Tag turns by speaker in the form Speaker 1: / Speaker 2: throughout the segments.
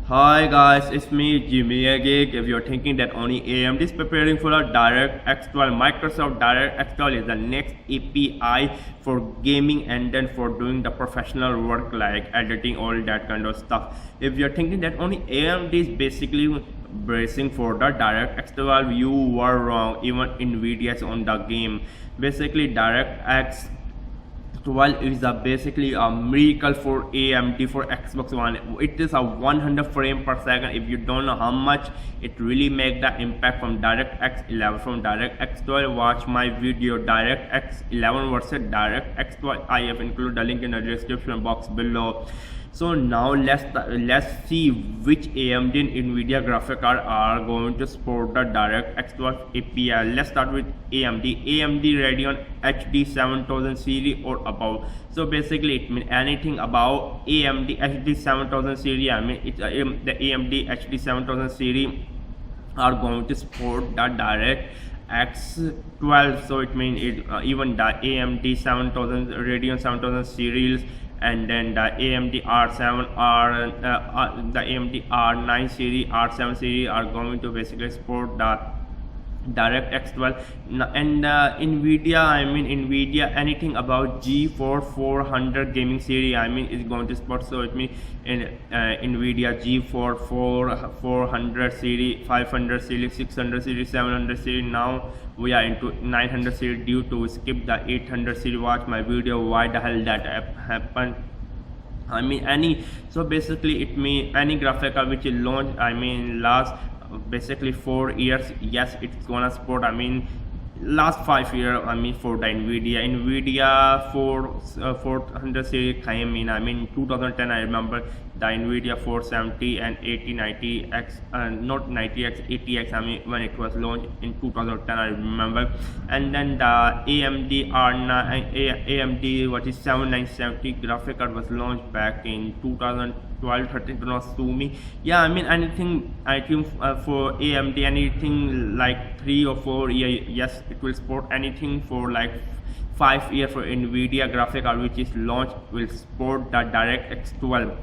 Speaker 1: Hi guys, it's me Geek. If you're thinking that only AMD is preparing for a DirectX 12, Microsoft DirectX 12 is the next API for gaming and then for doing the professional work like editing, all that kind of stuff. If you're thinking that only AMD is basically bracing for the DirectX 12, you were wrong. Even Nvidia is on the game. Basically DirectX 12 is basically a miracle for AMD for Xbox One. It is a 100 frame per second. If you don't know how much it really make the impact from DirectX 11 from DirectX 12, watch my video DirectX 11 versus DirectX 12. I have included the link in the description box below. So now let's see which AMD and Nvidia graphic card are going to support the DirectX 12 API. Let's start with AMD Radeon HD 7000 series or above. So basically it means anything above AMD HD 7000 series. I mean it's the AMD HD 7000 series are going to support the DirectX 12. So it means even the AMD 7000 Radeon 7000 series, and then the AMD R7 the AMD R9 series, R7 series are going to basically support the DirectX 12. And Nvidia, I mean Nvidia anything about GeForce 400 gaming series, I mean is going to support. So it means in Nvidia GeForce 400 series, 500 series, 600 series, 700 series. Now we are into 900 series due to skip the 800 series. Watch my video why the hell that happened. I mean so basically it means any graphic card which is launched, I mean last basically 4 years, yes it's gonna support. I mean last 5 years, I mean for the Nvidia 400 series came in, I mean 2010. I remember the Nvidia 470 and 8090X, not 90X, 80X, I mean when it was launched in 2010, I remember. And then the AMD R9 AMD what is 7970 graphic card was launched back in 2012-13. Do not sue me. Yeah, I mean anything I think for AMD anything like 3 or 4 years, yes it will support. Anything for like 5 years for Nvidia graphic card which is launched will support the DirectX 12.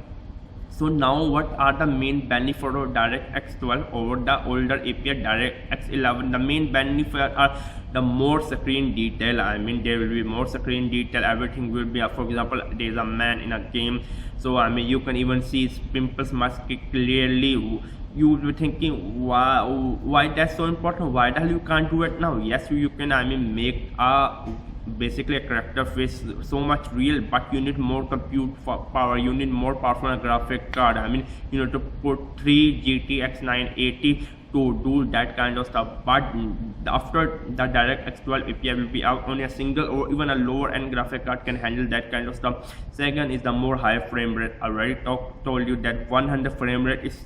Speaker 1: So now what are the main benefits of DirectX 12 over the older API DirectX 11? The main benefits are the more screen detail. I mean there will be more screen detail, everything will be for example there is a man in a game, so I mean you can even see his pimples much clearly. You will be thinking why that's so important, why the hell you can't do it now? Yes you can, I mean make a basically a character face so much real, but you need more compute power, you need more powerful graphic card. I mean you need to put 3 GTX 980 to do that kind of stuff. But after the DirectX 12 API will be out, only a single or even a lower end graphic card can handle that kind of stuff. Second is the more high frame rate. I already told you that 100 frame rate is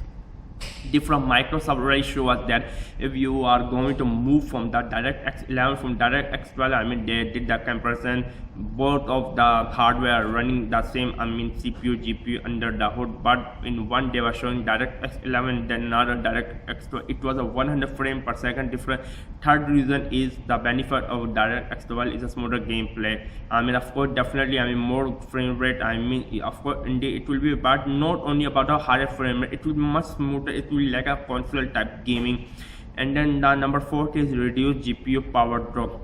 Speaker 1: different. Microsoft already show us that if you are going to move from the DirectX 11 from DirectX 12, I mean they did the comparison, both of the hardware running the same, I mean CPU GPU under the hood, but in one they were showing DirectX 11 then another DirectX 12. It was a 100 frame per second difference. Third reason is the benefit of DirectX 12 is a smoother gameplay. I mean of course definitely, I mean more frame rate, I mean of course indeed it will be, but not only about a higher frame rate, it will be much smoother, it will be like a console type gaming. And then the number 4 is reduced GPU power drop.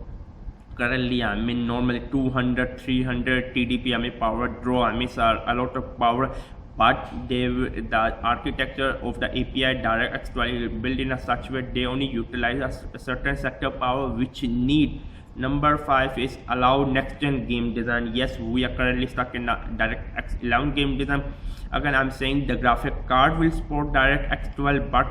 Speaker 1: Currently I mean normally 200 300 TDP I mean power draw, I mean a lot of power, but the architecture of the API DirectX 12 is built in a such way they only utilize a certain sector power which need. Number 5 is allow next gen game design. Yes we are currently stuck in the DirectX 11 game design. Again I'm saying the graphic card will support DirectX 12 but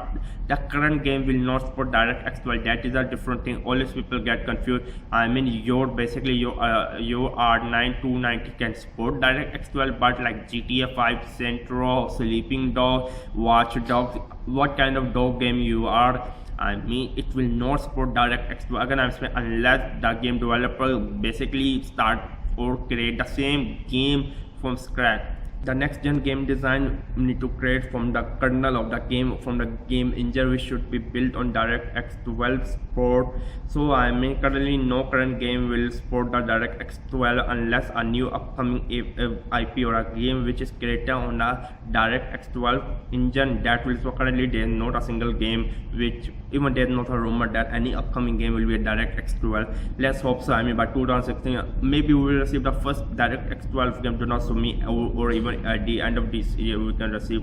Speaker 1: the current game will not support DirectX 12. That is a different thing. Always people get confused. I mean your basically your R9 290 can support DirectX 12, but like GTA 5, Centro, Sleeping Dog, Watch Dogs, what kind of dog game you are, I mean it will not support DirectX 12. Again I'm saying unless the game developer basically start or create the same game from scratch. The next gen game design need to create from the kernel of the game, from the game engine which should be built on DirectX 12 support. So I mean currently no current game will support the DirectX 12 unless a new upcoming IP or a game which is created on a DirectX 12 engine that will. So currently there is not a single game which, even there is not a rumor that any upcoming game will be a DirectX 12. Let's hope so. I mean by 2016 maybe we will receive the first DirectX 12 game, do not show me, or even at the end of this year we can receive.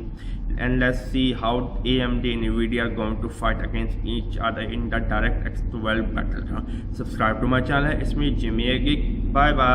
Speaker 1: And let's see how AMD and Nvidia are going to fight against each other in the DirectX 12 battle. Subscribe to my channel. It's me, Geek. Bye bye.